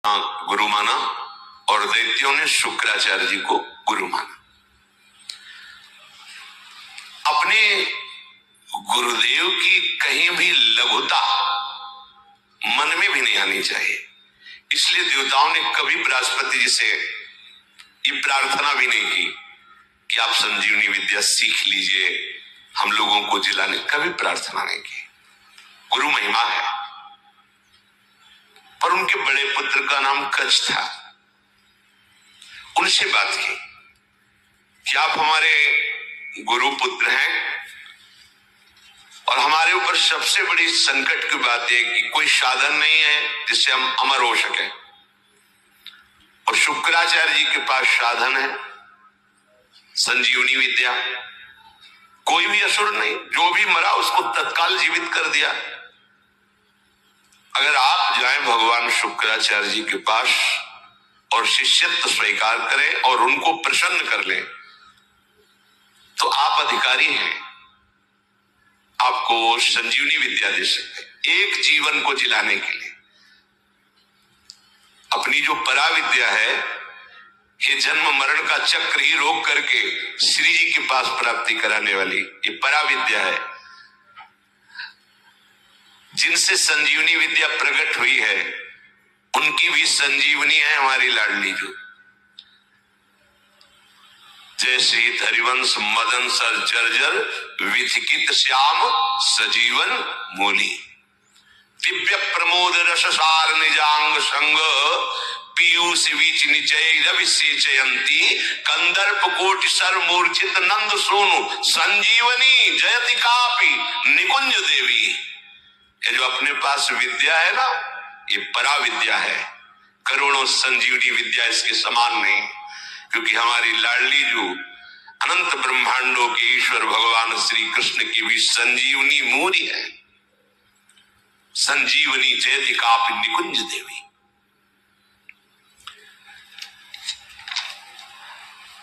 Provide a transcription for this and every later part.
गुरु माना और दैत्यों ने शुक्राचार्य जी को गुरु माना। अपने गुरुदेव की कहीं भी लघुता मन में भी नहीं आनी चाहिए। इसलिए देवताओं ने कभी बृहस्पति जी से ये प्रार्थना भी नहीं की कि आप संजीवनी विद्या सीख लीजिए, हम लोगों को जिलाने, कभी प्रार्थना नहीं की। गुरु महिमा है। पर उनके बड़े पुत्र का नाम कच्छ था। उनसे बात की कि आप हमारे गुरु पुत्र हैं और हमारे ऊपर सबसे बड़ी संकट की बात है कि कोई साधन नहीं है जिससे हम अमर हो सके, और शुक्राचार्य जी के पास साधन है संजीवनी विद्या। कोई भी असुर नहीं, जो भी मरा उसको तत्काल जीवित कर दिया। अगर आप जाएं भगवान शुक्राचार्य जी के पास और शिष्यत्व स्वीकार करें और उनको प्रसन्न कर लें तो आप अधिकारी हैं, आपको संजीवनी विद्या दे सकते हैं एक जीवन को जिलाने के लिए। अपनी जो परा विद्या है, ये जन्म मरण का चक्र ही रोक करके श्री जी के पास प्राप्ति कराने वाली ये परा विद्या है। जिनसे संजीवनी विद्या प्रकट हुई है उनकी भी संजीवनी है हमारी लाडली जो। जय श्री हरिवंश मदन सर जर्जर विथिकित श्याम सजीवन मूली, दिव्य प्रमोद रस सार निजांग संग पीयूष बीच निचय रविसेचयंती कंदर्प कोटि सर मूर्छित नंद सोनु संजीवनी जयति कापि निकुंज देवी। ये जो अपने पास विद्या है ना, ये परा विद्या है। करोड़ों संजीवनी विद्या इसके समान नहीं, क्योंकि हमारी लाडली जो अनंत ब्रह्मांडों के ईश्वर भगवान श्री कृष्ण की भी संजीवनी मूरी है। संजीवनी जयति कापि निकुंज देवी।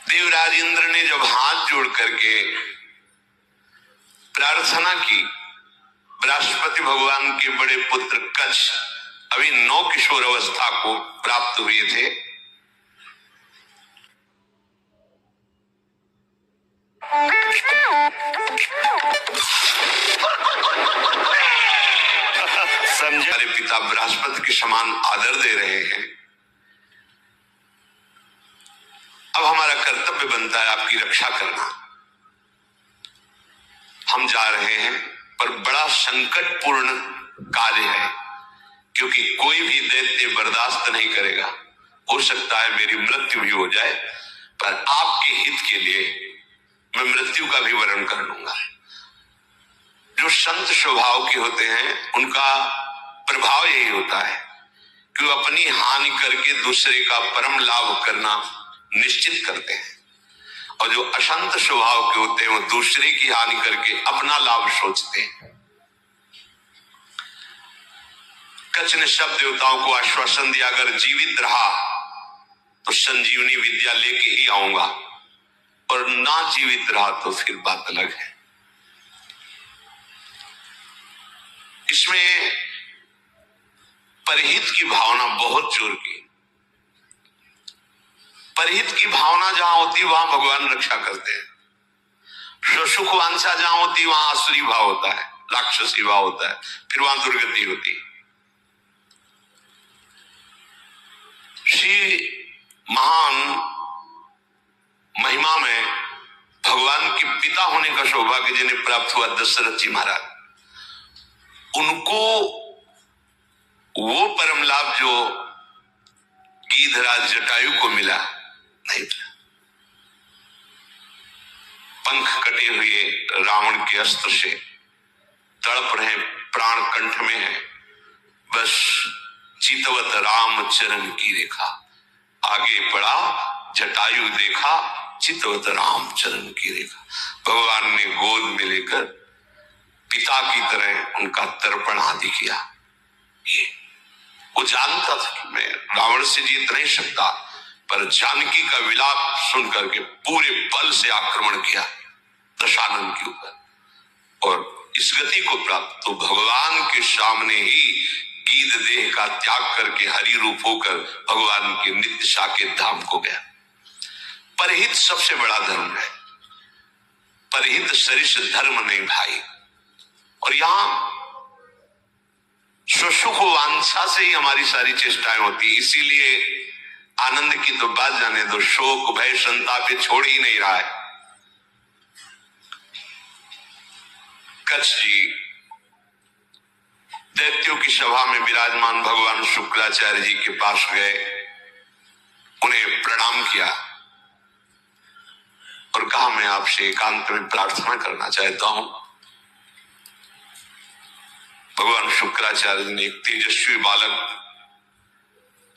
देवराज इंद्र ने जब हाथ जोड़ करके प्रार्थना की, बृहस्पति भगवान के बड़े पुत्र कच्छ अभी 9 किशोर अवस्था को प्राप्त हुए थे। हमारे पिता बृहस्पति के समान आदर दे रहे हैं। अब हमारा कर्तव्य बनता है आपकी रक्षा करना। हम जा रहे हैं पर बड़ा संकटपूर्ण कार्य है, क्योंकि कोई भी दैत्य बर्दाश्त नहीं करेगा। हो सकता है मेरी मृत्यु भी हो जाए, पर आपके हित के लिए मैं मृत्यु का भी वरण कर लूंगा। जो संत स्वभाव के होते हैं उनका प्रभाव यही होता है कि वो अपनी हानि करके दूसरे का परम लाभ करना निश्चित करते हैं, और जो अशांत स्वभाव के होते हैं वो दूसरे की हानि करके अपना लाभ सोचते हैं। कच्छ ने सब देवताओं को आश्वासन दिया, अगर जीवित रहा तो संजीवनी विद्या लेके ही आऊंगा, और ना जीवित रहा तो फिर बात अलग है। इसमें परहित की भावना बहुत जोर की। परहित की भावना जहां होती वहां भगवान रक्षा करते हैं। सुख वांछा जहां होती वहां आसुरी भाव होता है, राक्षसी भाव होता है, फिर वहां दुर्गति होती है। श्री महान महिमा में भगवान के पिता होने का सौभाग्य जिन्हें प्राप्त हुआ दशरथ जी महाराज, उनको वो परम लाभ जो गीधराज जटायु को मिला नहीं था। पंख कटे हुए रावण के अस्त्र से तड़प रहे, प्राण कंठ में है, बस चितवत राम चरण की रेखा। आगे पड़ा जटायु देखा, चितवत राम चरण की रेखा। भगवान ने गोद में लेकर पिता की तरह उनका तर्पण आदि किया। ये वो जानता था कि मैं रावण से जीत नहीं सकता, पर जानकी का विलाप सुन करके पूरे बल से आक्रमण किया दशानन के ऊपर, और इस गति को प्राप्त तो भगवान के सामने ही गीध देह का त्याग करके हरि रूप होकर भगवान के नित्य साकेत धाम को गया। परहित सबसे बड़ा धर्म है, परहित सरिष धर्म नहीं भाई। और यहां सुसुख वांछा से ही हमारी सारी चेष्टाएं होती, इसीलिए आनंद की तो बात जाने दो, शोक भय संताप पे छोड़ ही नहीं रहा है। कच्छ जी दैत्यों की सभा में विराजमान भगवान शुक्राचार्य जी के पास गए, उन्हें प्रणाम किया और कहा मैं आपसे एकांत में प्रार्थना करना चाहता हूं। भगवान शुक्राचार्य ने एक तेजस्वी बालक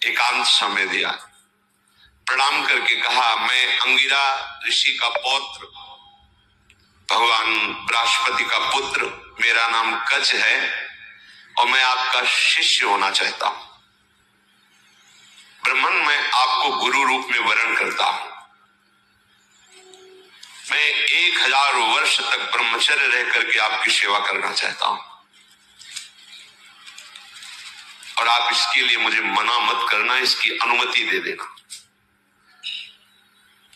एकांत समय दिया, प्रणाम करके कहा मैं अंगिरा ऋषि का पौत्र, भगवान बृहस्पति का पुत्र, मेरा नाम कच्छ है और मैं आपका शिष्य होना चाहता हूं। ब्रह्मन मैं आपको गुरु रूप में वरण करता हूं। मैं 1000 वर्ष तक ब्रह्मचर्य रह करके आपकी सेवा करना चाहता हूं और आप इसके लिए मुझे मना मत करना, इसकी अनुमति दे देना।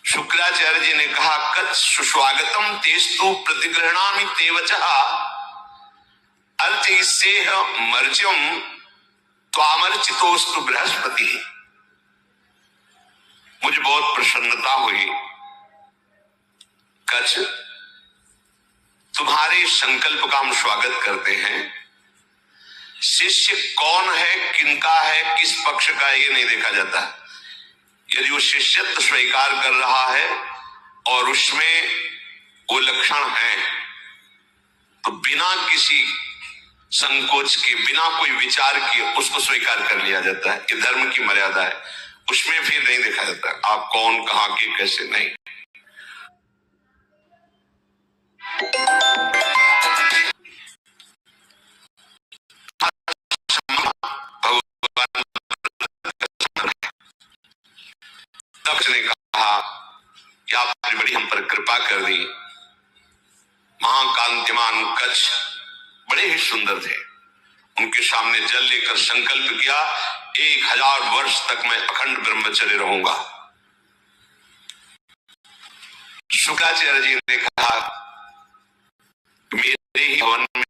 शुक्राचार्य जी ने कहा कच्छ सुस्वागतम तेस्तु प्रतिगृहणामि ते वचः अर्च इससेह मर्च्यम त्वामर्चितोस्तु बृहस्पति। मुझे बहुत प्रसन्नता हुई कच्छ, तुम्हारे संकल्प का हम स्वागत करते हैं। शिष्य कौन है, किनका है, किस पक्ष का, ये नहीं देखा जाता। यदि वो शिष्यत्व स्वीकार कर रहा है और उसमें वो लक्षण है तो बिना किसी संकोच के, बिना कोई विचार किए उसको स्वीकार कर लिया जाता है। ये धर्म की मर्यादा है, उसमें फिर नहीं देखा जाता आप कौन, कहां के, कैसे, नहीं। दक्ष ने कहा कि आपने बड़ी हम पर कृपा कर दी। महाकांतिमान कच्छ बड़े ही सुंदर थे, उनके सामने जल लेकर संकल्प किया 1000 वर्ष तक मैं अखंड ब्रह्मचर्य रहूंगा। शुक्राचार्य जी ने कहा मेरे ही भवन में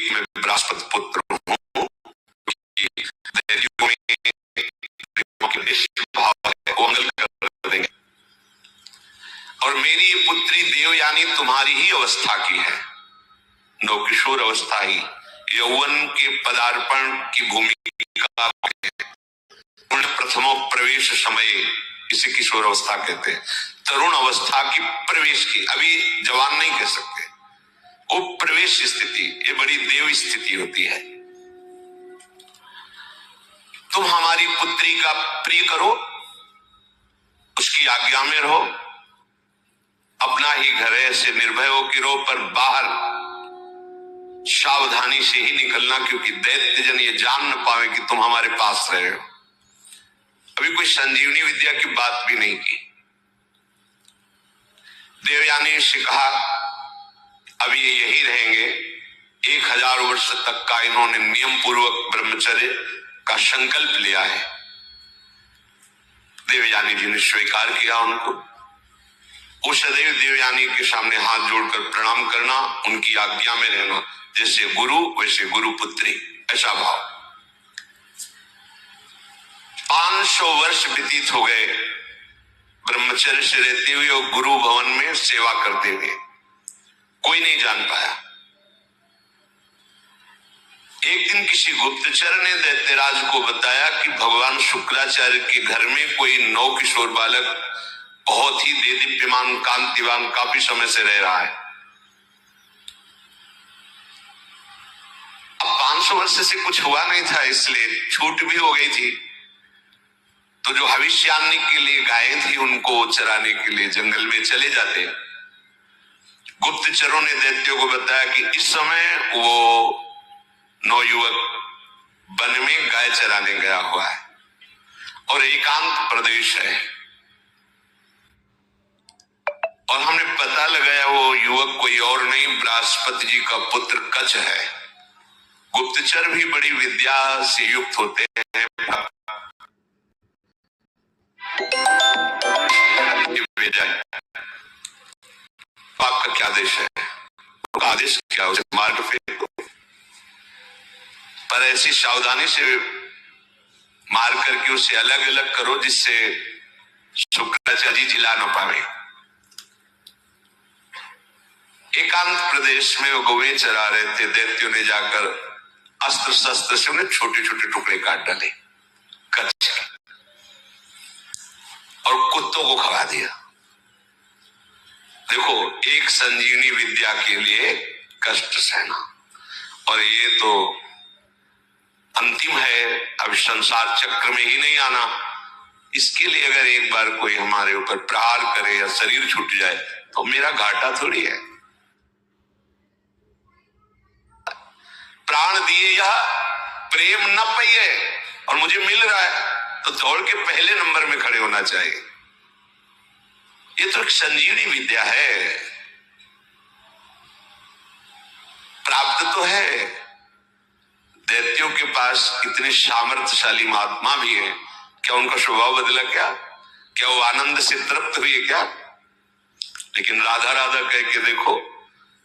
मैं बृहस्पति पुत्र हूं, कर देंगे और मेरी ये पुत्री देवयानी तुम्हारी ही अवस्था की है, नवकिशोर अवस्था ही, यौवन के पदार्पण की भूमिका, प्रथमो प्रवेश समय इसे किशोर अवस्था कहते हैं। तरुण अवस्था की प्रवेश की, अभी जवान नहीं कह सकते, वो प्रवेश स्थिति, ये बड़ी देव स्थिति होती है। तुम हमारी पुत्री का प्रिय करो, उसकी आज्ञा में रहो, अपना ही घर है, ऐसे निर्भय हो कि रहो, पर बाहर सावधानी से ही निकलना, क्योंकि दैत्य जन ये जान न पावे कि तुम हमारे पास रहे हो। अभी कोई संजीवनी विद्या की बात भी नहीं की। देवयानी से कहा अब ये यही रहेंगे। 1000 वर्ष तक का इन्होंने नियम पूर्वक ब्रह्मचर्य का संकल्प लिया है। देवयानी जी ने स्वीकार किया उनको। वो सदैव देवयानी के सामने हाथ जोड़कर प्रणाम करना, उनकी आज्ञा में रहना, जैसे गुरु वैसे गुरु पुत्री, ऐसा भाव। 500 वर्ष व्यतीत हो गए ब्रह्मचर्य से रहते हुए और गुरु भवन में सेवा करते हुए, कोई नहीं जान पाया। एक दिन किसी गुप्तचर ने दैत्यराज को बताया कि भगवान शुक्राचार्य के घर में कोई नवकिशोर बालक बहुत ही देदीप्यमान कांतिवान काफी समय से रह रहा है। अब 500 वर्ष से कुछ हुआ नहीं था, इसलिए छूट भी हो गई थी। तो जो भविष्यान्नी के लिए गायें थी उनको चराने के लिए जंगल में चले जाते। गुप्तचरों ने दैत्यों को बताया कि इस समय वो नवयुवक वन में गाय चराने गया हुआ है और एकांत प्रदेश है। और हमने पता लगाया वो युवक कोई और नहीं, बृहस्पति जी का पुत्र कच्छ है। गुप्तचर भी बड़ी विद्या से युक्त होते हैं। आपका क्या आदेश है? आदेश क्या? उसे मार्ग फेंक दो, पर ऐसी सावधानी से मार करके उसे अलग अलग करो जिससे शुक्राचार्य जी जिला न पावे। एकांत प्रदेश में वो गौवें चरा रहे थे, दैत्यों ने जाकर अस्त्र शस्त्र से उन्हें छोटे छोटे टुकड़े काट डाले कच्छ और कुत्तों को खवा दिया। देखो, एक संजीवनी विद्या के लिए कष्ट सहना, और ये तो अंतिम है, अब संसार चक्र में ही नहीं आना। इसके लिए अगर एक बार कोई हमारे ऊपर प्रहार करे या शरीर छूट जाए तो मेरा घाटा थोड़ी है। प्राण दिए यह प्रेम न पाइए और मुझे मिल रहा है तो दौड़ के पहले नंबर में खड़े होना चाहिए। ये तो एक संजीवनी विद्या है, प्राप्त तो है। दैत्यों के पास इतने सामर्थ्यशाली महात्मा भी हैं, क्या उनका स्वभाव बदला? क्या वो आनंद से तृप्त हुए क्या? लेकिन राधा राधा कह के देखो,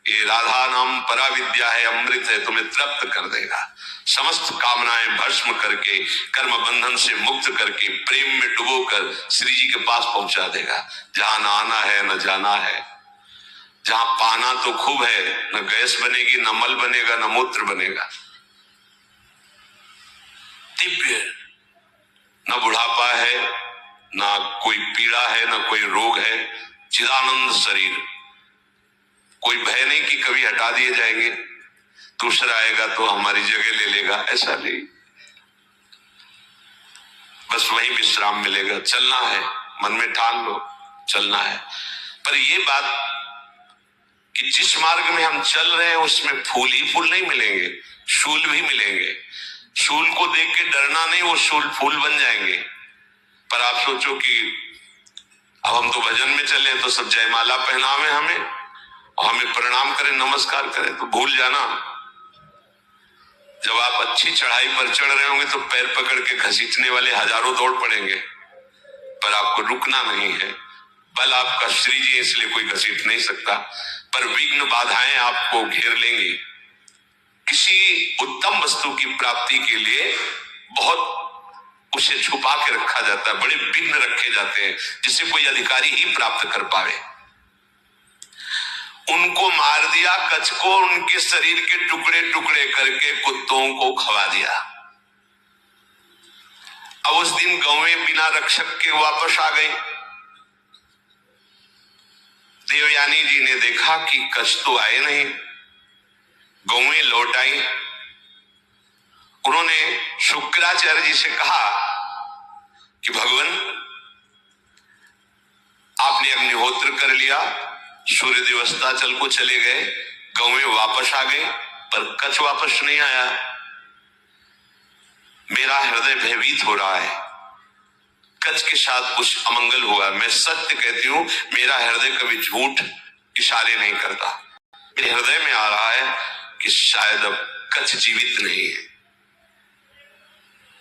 ये राधा नाम परा विद्या है, अमृत है, तुम्हें तृप्त कर देगा। समस्त कामनाएं भस्म करके, कर्म बंधन से मुक्त करके, प्रेम में डुबोकर श्री जी के पास पहुंचा देगा। जहां न आना है न जाना है, जहां पाना तो खूब है, न गैस बनेगी, न मल बनेगा, न मूत्र बनेगा। दिव्य, न बुढ़ापा है, न कोई पीड़ा है, न कोई रोग है, चिदानंद शरीर। कोई भय नहीं कि कभी हटा दिए जाएंगे, दूसरा आएगा तो हमारी जगह ले लेगा, ऐसा नहीं। बस वही विश्राम मिलेगा। चलना है, मन में ठान लो, चलना है। पर ये बात कि जिस मार्ग में हम चल रहे हैं उसमें फूल ही फूल नहीं मिलेंगे, शूल भी मिलेंगे। शूल को देख के डरना नहीं, वो शूल फूल बन जाएंगे। पर आप सोचो कि अब हम तो भजन में चले तो सब जयमाला पहनावे हमें और हमें प्रणाम करें, नमस्कार करें, तो भूल जाना। जब आप अच्छी चढ़ाई पर चढ़ रहे होंगे तो पैर पकड़ के घसीटने वाले हजारों दौड़ पड़ेंगे, पर आपको रुकना नहीं है। बल आपका श्री जी, इसलिए कोई घसीट नहीं सकता, पर विघ्न बाधाएं आपको घेर लेंगी। किसी उत्तम वस्तु की प्राप्ति के लिए बहुत उसे छुपा के रखा जाता है, बड़े विघ्न रखे जाते हैं जिसे कोई अधिकारी ही प्राप्त कर पावे। उनको मार दिया कच्छ को, उनके शरीर के टुकड़े टुकड़े करके कुत्तों को खवा दिया। अब उस दिन गौवें बिना रक्षक के वापस आ गई। देवयानी जी ने देखा कि कच्छ तो आए नहीं, गौवें लौट आई। उन्होंने शुक्राचार्य जी से कहा कि भगवान, आपने अग्निहोत्र कर लिया, सूर्य देवस्थाचल को चले गए, गौवें वापस आ गई, पर कच्छ वापस नहीं आया। मेरा हृदय भयभीत हो रहा है, कच्छ के साथ कुछ अमंगल हुआ। मैं सत्य कहती हूं, मेरा हृदय कभी झूठ इशारे नहीं करता। मेरे हृदय में आ रहा है कि शायद अब कच्छ जीवित नहीं है।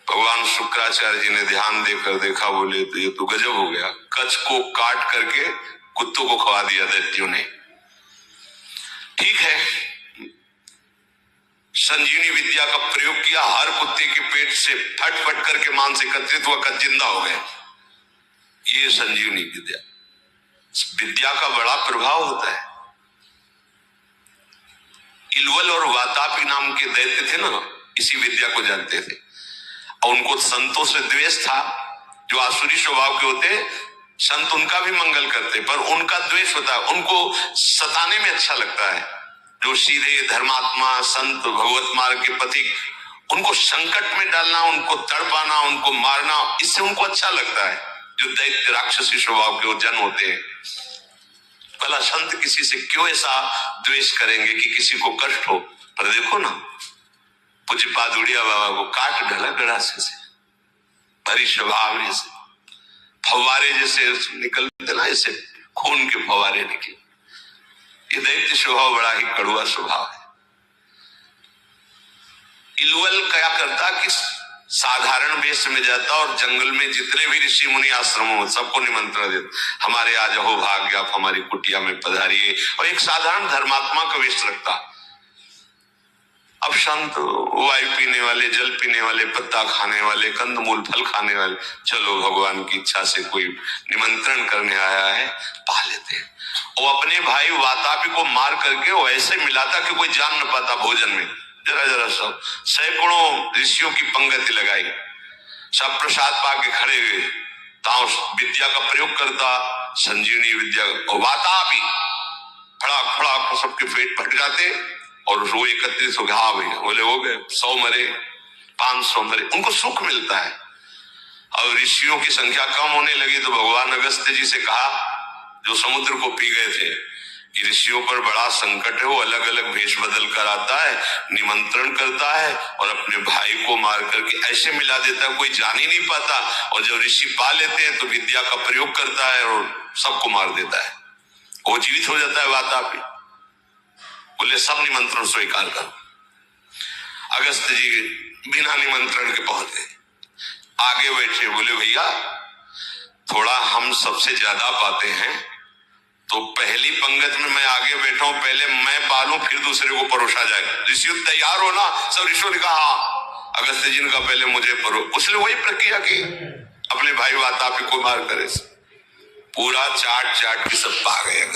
भगवान शुक्राचार्य जी ने ध्यान देकर देखा, बोले तो ये तो गजब हो गया, कच्छ को काट करके कुत्तों को खवा दिया दैत्यों ने। ठीक है, संजीवनी विद्या का प्रयोग किया, हर कुत्ते के पेट से फट फट करके मांस एकत्रित हुआ, कच्छ जिंदा हो गए। ये संजीवनी विद्या, विद्या का बड़ा प्रभाव होता है। इलवल और वातापी नाम के दैत्य थे ना, इसी विद्या को जानते थे, और उनको संतों से द्वेष था। जो आसुरी स्वभाव के होते, संत उनका भी मंगल करते, पर उनका द्वेष होता है, उनको सताने में अच्छा लगता है। जो सीधे धर्मात्मा संत भगवत मार्ग के पथिक, उनको संकट में डालना, उनको तड़पाना, उनको मारना, इससे उनको अच्छा लगता है। जो दैत्य राक्षसी स्वभाव के जन होते हैं, भला संत किसी से क्यों ऐसा द्वेष करेंगे कि किसी को कष्ट हो। पर देखो ना, पूज्यपाद उड़िया बाबा को काट डाला गड़ासे से, भरी स्वभाव से फव्वारे जैसे निकलते ना, ऐसे खून के फवारे निकले। ये दैत्य स्वभाव बड़ा ही कड़वा स्वभाव है। इलवल क्या करता कि साधारण वेश में जाता और जंगल में जितने भी ऋषि मुनि आश्रमों सबको निमंत्रण देता, हमारे आज हो भाग्य, आप हमारी कुटिया में पधारिए, और एक साधारण धर्मात्मा का वेश रखता। अब संत वायु पीने वाले, जल पीने वाले, पत्ता खाने वाले, कंदमूल फल खाने वाले, चलो भगवान की इच्छा से कोई निमंत्रण करने आया है, पा लेते हैं। वो अपने भाई वातापी को मार करके वो ऐसे मिलाता कि कोई जान न पाता भोजन में, जरा जरा सब। सैकड़ों ऋषियों की पंगति लगाई, सब प्रसाद पाके खड़े हुए, ताओ विद्या का प्रयोग करता, संजीवनी विद्या। वातापी फड़ाक फड़ाक सबके पेट फट जाते और वो एकत्रित हो गया, हाँ भैया बोले हो गए, 100 मरे, 500 मरे, उनको सुख मिलता है। और ऋषियों की संख्या कम होने लगी तो भगवान अगस्त्य जी से कहा, जो समुद्र को पी गए थे, कि ऋषियों पर बड़ा संकट है, वो अलग अलग भेष बदल कर आता है, निमंत्रण करता है और अपने भाई को मार करके ऐसे मिला देता है कोई जान ही नहीं पाता, और जब ऋषि पा लेते हैं तो विद्या का प्रयोग करता है और सबको मार देता है, वो जीवित हो जाता है वातापी। बोले सब निमंत्रण स्वीकार करो। अगस्त्य जी बिना निमंत्रण के पहुंचे, आगे बैठे, बोले भैया थोड़ा हम सबसे ज्यादा पाते हैं, तो पहली पंगत में मैं आगे बैठा हूं, पहले मैं पालूं फिर दूसरे को परोसा जाए। ऋषि तैयार हो ना, सब ऋषियों ने कहा। अगस्त्य जी ने कहा पहले मुझे परो, उसने वही प्रक्रिया की, अपने भाई वातापी को मार करे, पूरा चाट चाट के सब पा गए।